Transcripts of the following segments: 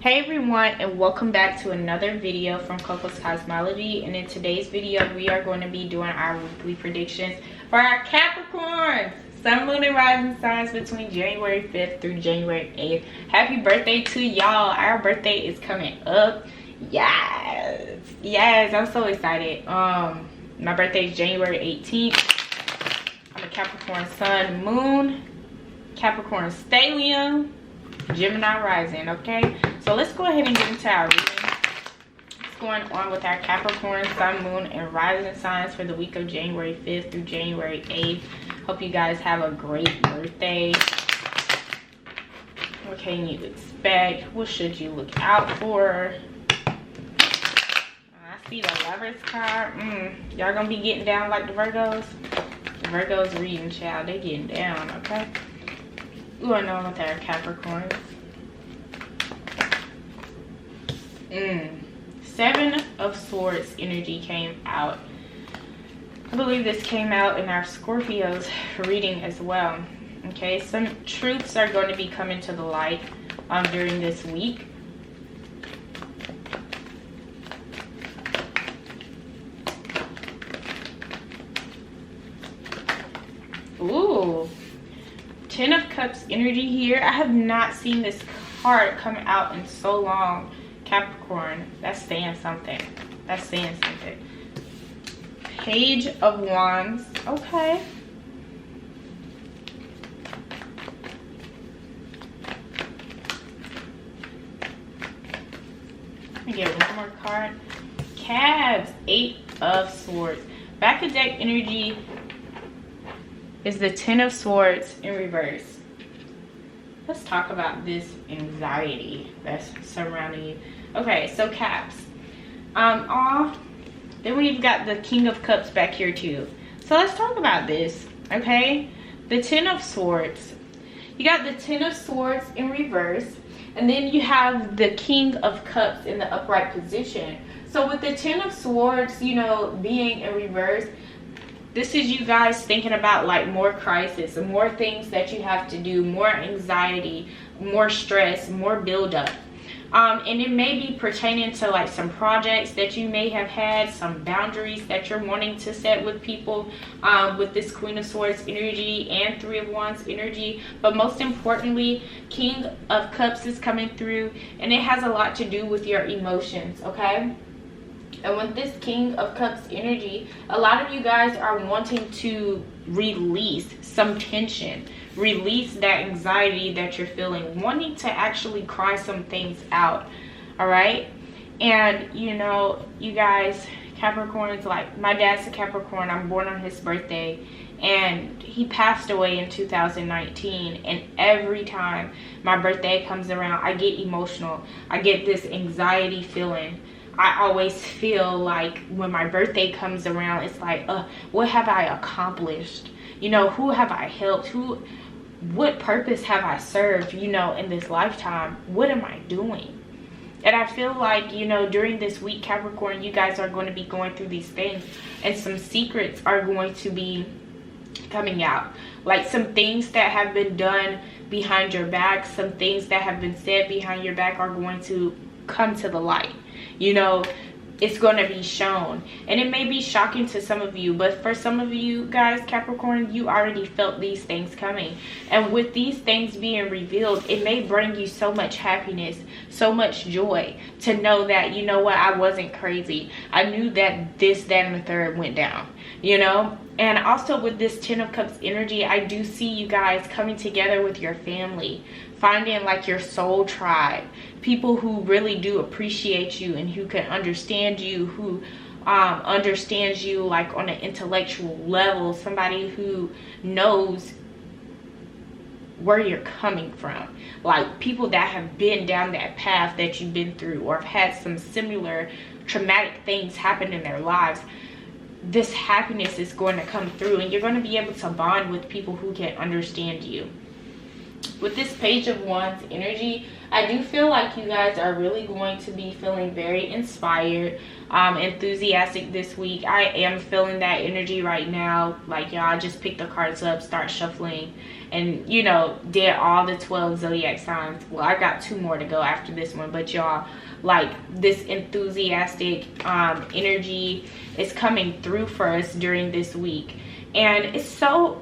Hey everyone, and welcome back to another video from Cocoscosmology. And in today's video we are going to be doing our weekly predictions for our Capricorns, sun, moon, and rising signs between January 5th through January 8th. Happy birthday to y'all. Our birthday is coming up. Yes, I'm so excited. My birthday is January 18th. I'm a Capricorn sun, moon, Capricorn stellium, Gemini rising. Okay, so let's go ahead and get into our reading. What's going on with our Capricorn sun, moon, and rising signs for the week of January 5th through January 8th. Hope you guys have a great birthday. What can you expect? What should you look out for? I see the Lovers card. Y'all gonna be getting down like the Virgos? The Virgos reading, child. They getting down, okay? What's going on with our Capricorns? Seven of Swords energy came out. I believe this came out in our Scorpios reading as well. Okay, some truths are going to be coming to the light during this week. Ooh, 10 of Cups energy here. I have not seen this card come out in so long, Capricorn. That's saying something. That's saying something. Page of Wands. Okay. Let me get one more card. Cabs. 8 of Swords. Back of deck energy is the 10 of Swords in reverse. Let's talk about this anxiety that's surrounding you. Okay, so Caps. Then we've got the King of Cups back here too. So let's talk about this, okay? The 10 of Swords. You got the 10 of Swords in reverse, and then you have the King of Cups in the upright position. So with the 10 of Swords, you know, being in reverse, this is you guys thinking about like more crisis, more things that you have to do, more anxiety, more stress, more buildup. And it may be pertaining to like some projects that you may have had, some boundaries that you're wanting to set with people, with this Queen of Swords energy and 3 of Wands energy. But most importantly, King of Cups is coming through, and it has a lot to do with your emotions, okay? And with this King of Cups energy, a lot of you guys are wanting to release some tension, release that anxiety that you're feeling, wanting to actually cry some things out, all right? And, you know, you guys, Capricorns, like my dad's a Capricorn. I'm born on his birthday, and he passed away in 2019. And every time my birthday comes around, I get emotional. I get this anxiety feeling. I always feel like when my birthday comes around, it's like, what have I accomplished? You know, who have I helped? What purpose have I served, you know, in this lifetime? What am I doing? And I feel like, you know, during this week, Capricorn, you guys are going to be going through these things, and some secrets are going to be coming out. Like some things that have been done behind your back, some things that have been said behind your back are going to come to the light. You know, it's going to be shown, and it may be shocking to some of you, but for some of you guys, Capricorn, you already felt these things coming. And with these things being revealed, it may bring you so much happiness, so much joy to know that, you know what, I wasn't crazy. I knew that this, that, and the third went down, you know. And also with this 10 of Cups energy, I do see you guys coming together with your family, finding like your soul tribe, people who really do appreciate you and who can understand you, who understands you like on an intellectual level, somebody who knows where you're coming from, like people that have been down that path that you've been through, or have had some similar traumatic things happen in their lives. This happiness is going to come through, and you're going to be able to bond with people who can understand you. with this Page of Wands energy, I do feel like you guys are really going to be feeling very inspired, enthusiastic this week. I am feeling that energy right now. Like, y'all just pick the cards up, start shuffling, and, you know, did all the 12 zodiac signs. Well, I got 2 more to go after this one, but y'all, like, this enthusiastic energy is coming through for us during this week. And it's so,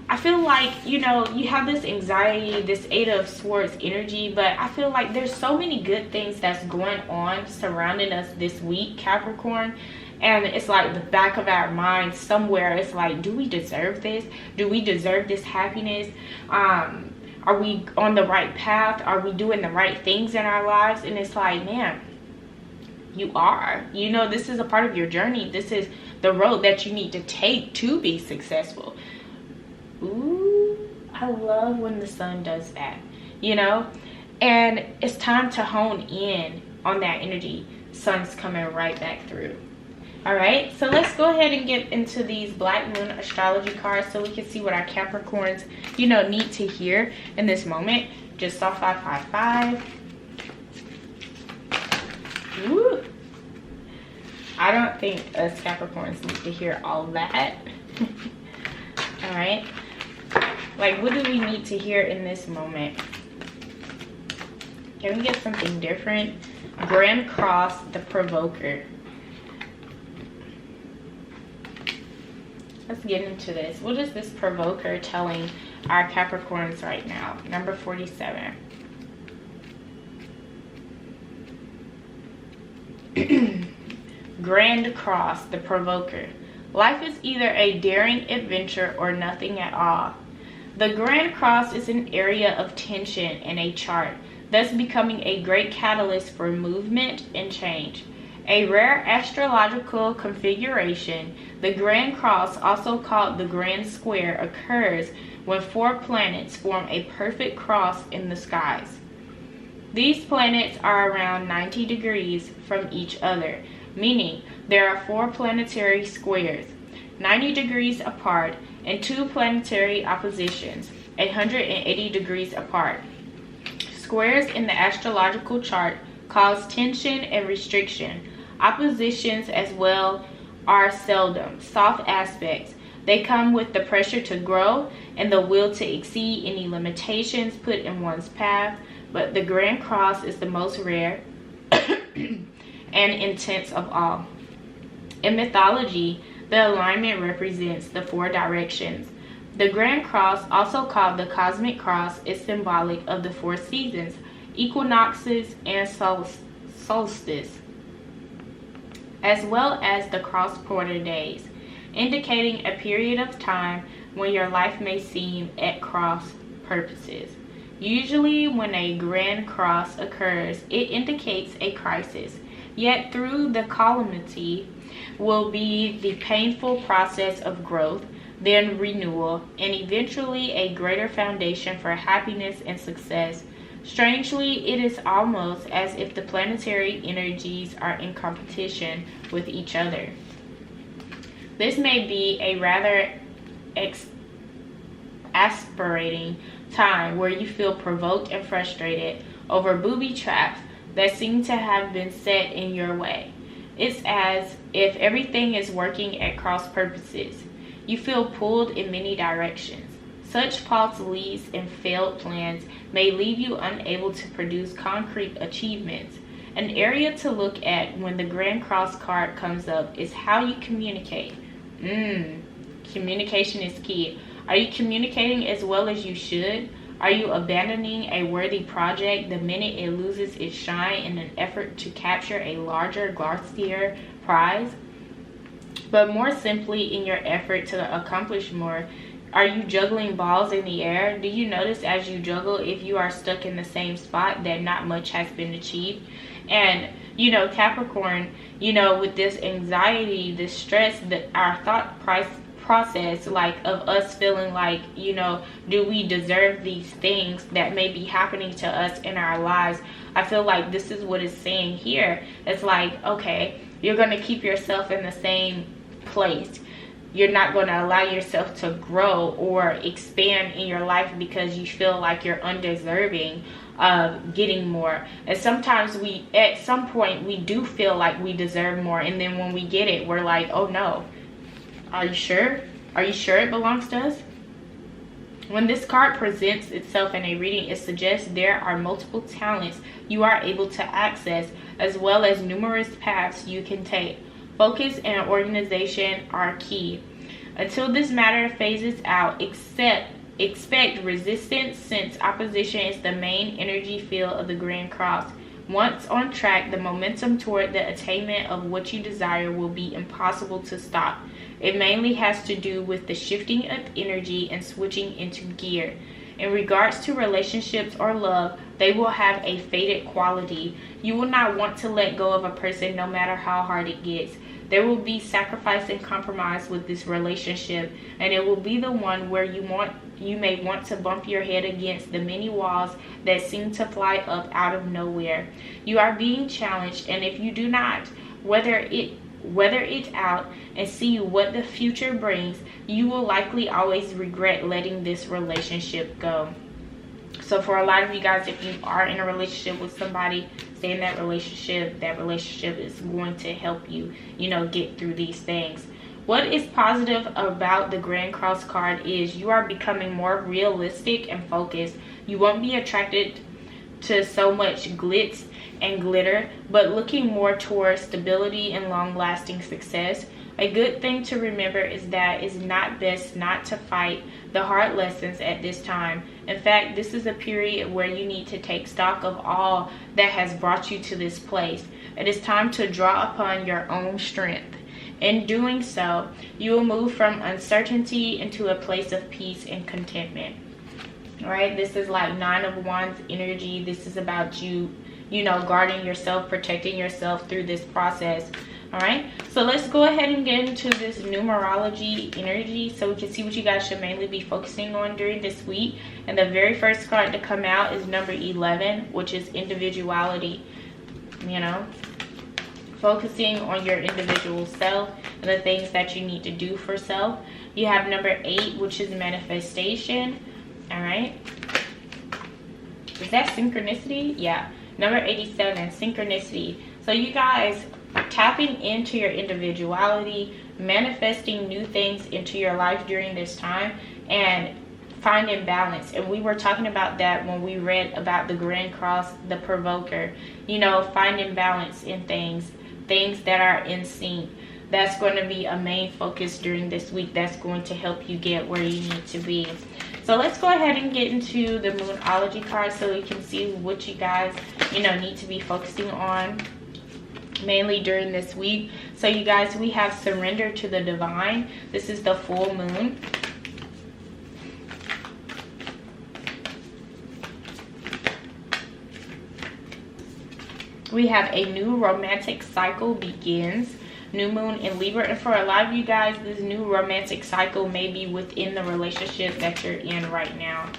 I feel like, you know, you have this anxiety, this 8 of Swords energy, but I feel like there's so many good things that's going on surrounding us this week, Capricorn. And it's like the back of our mind somewhere, it's like, do we deserve this? Do we deserve this happiness? Are we on the right path? Are we doing the right things in our lives? And it's like, man, you are. You know, this is a part of your journey. This is the road that you need to take to be successful. Ooh, I love when the sun does that, you know. And it's time to hone in on that energy. Sun's coming right back through. All right, so let's go ahead and get into these Black Moon astrology cards so we can see what our Capricorns, you know, need to hear in this moment. Just saw 555. Ooh. I don't think us Capricorns need to hear all that. All right. Like, what do we need to hear in this moment? Can we get something different? Grand Cross, the Provoker. Let's get into this. What is this Provoker telling our Capricorns right now? Number 47. Grand Cross, the Provoker. Life is either a daring adventure or nothing at all. The Grand Cross is an area of tension in a chart, thus becoming a great catalyst for movement and change. A rare astrological configuration, the Grand Cross, also called the Grand Square, occurs when 4 planets form a perfect cross in the skies. These planets are around 90 degrees from each other, meaning there are 4 planetary squares, 90 degrees apart, and 2 planetary oppositions, 180 degrees apart. Squares in the astrological chart cause tension and restriction. Oppositions as well are seldom soft aspects. They come with the pressure to grow and the will to exceed any limitations put in one's path, but the Grand Cross is the most rare and intense of all. In mythology, the alignment represents the 4 directions. The Grand Cross, also called the Cosmic Cross, is symbolic of the 4 seasons, equinoxes, and solstice, as well as the cross-quarter days, indicating a period of time when your life may seem at cross purposes. Usually when a Grand Cross occurs, it indicates a crisis, yet through the calamity will be the painful process of growth, then renewal, and eventually a greater foundation for happiness and success. Strangely, it is almost as if the planetary energies are in competition with each other. This may be a rather exasperating time where you feel provoked and frustrated over booby traps that seem to have been set in your way. It's as if everything is working at cross purposes. You feel pulled in many directions. Such false leads and failed plans may leave you unable to produce concrete achievements. An area to look at when the Grand Cross card comes up is how you communicate. Communication is key. Are you communicating as well as you should? Are you abandoning a worthy project the minute it loses its shine in an effort to capture a larger, glossier prize? But more simply, in your effort to accomplish more, are you juggling balls in the air? Do you notice as you juggle, if you are stuck in the same spot, that not much has been achieved? And, you know, Capricorn, you know, with this anxiety, this stress, that our thought process, like, of us feeling like, you know, do we deserve these things that may be happening to us in our lives? I feel like this is what it's saying here. It's like, okay, you're going to keep yourself in the same place. you're not going to allow yourself to grow or expand in your life because you feel like you're undeserving of getting more. And sometimes we, at some point, we do feel like we deserve more, and then when we get it, we're like, oh no, are you sure? Are you sure it belongs to us? When this card presents itself in a reading, it suggests there are multiple talents you are able to access, as well as numerous paths you can take. Focus and organization are key. Until this matter phases out, expect resistance, since opposition is the main energy field of the Grand Cross. Once on track, the momentum toward the attainment of what you desire will be impossible to stop. It mainly has to do with the shifting of energy and switching into gear. In regards to relationships or love, they will have a faded quality. You will not want to let go of a person no matter how hard it gets. There will be sacrifice and compromise with this relationship, and it will be the one where you may want to bump your head against the many walls that seem to fly up out of nowhere. You are being challenged, and if you do not weather it out and see what the future brings, you will likely always regret letting this relationship go. So for a lot of you guys, if you are in a relationship with somebody, stay in that relationship. That relationship is going to help you, get through these things. What is positive about the Grand Cross card is you are becoming more realistic and focused. You won't be attracted to so much glitz and glitter, but looking more towards stability and long-lasting success. A good thing to remember is that it's not best not to fight the hard lessons at this time. In fact, this is a period where you need to take stock of all that has brought you to this place. It is time to draw upon your own strength. In doing so, you will move from uncertainty into a place of peace and contentment. All right, this is like 9 of Wands energy. This is about you, guarding yourself, protecting yourself through this process. All right, so let's go ahead and get into this numerology energy so we can see what you guys should mainly be focusing on during this week. And the very first card to come out is number 11, which is individuality. Focusing on your individual self and the things that you need to do for self. You have number 8, which is manifestation. All right, is that synchronicity? Yeah, number 87, synchronicity. So you guys tapping into your individuality, manifesting new things into your life during this time, and finding balance. And we were talking about that when we read about the Grand Cross, the provoker, finding balance in things that are in sync. That's going to be a main focus during this week. That's going to help you get where you need to be. So let's go ahead and get into the Moonology card so you can see what you guys need to be focusing on mainly during this week. So you guys, we have surrender to the divine. This is the full moon. We have a new romantic cycle begins. New moon in Libra, and for a lot of you guys, this new romantic cycle may be within the relationship that you're in right now.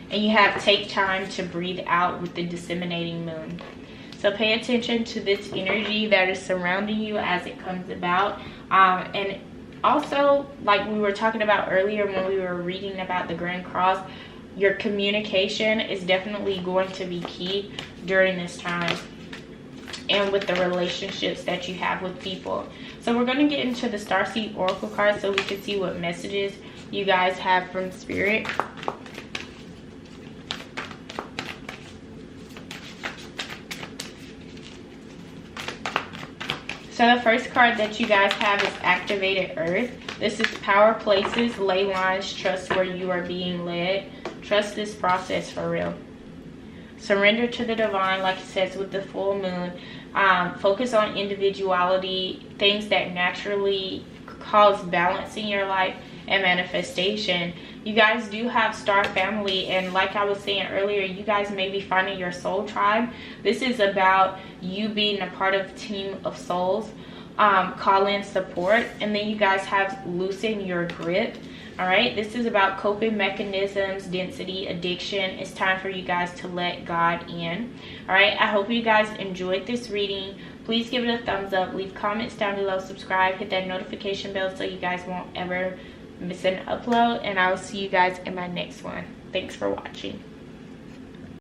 And you have take time to breathe out with the disseminating moon. So pay attention to this energy that is surrounding you as it comes about. And also, like we were talking about earlier when we were reading about the Grand Cross, your communication is definitely going to be key during this time, and with the relationships that you have with people. So we're going to get into the Starseed Oracle card so we can see what messages you guys have from Spirit. So the first card that you guys have is Activated Earth. This is power places, ley lines, trust where you are being led. Trust this process for real. Surrender to the divine, like it says with the full moon. Focus on individuality, things that naturally cause balance in your life, and manifestation. You guys do have star family, and like I was saying earlier, you guys may be finding your soul tribe. This is about you being a part of a team of souls. Call in support, and then you guys have loosen your grip. All right, this is about coping mechanisms, density, addiction. It's time for you guys to let God in. All right, I hope you guys enjoyed this reading. please give it a thumbs up, leave comments down below, subscribe, hit that notification bell so you guys won't ever miss an upload, and I will see you guys in my next one. Thanks for watching.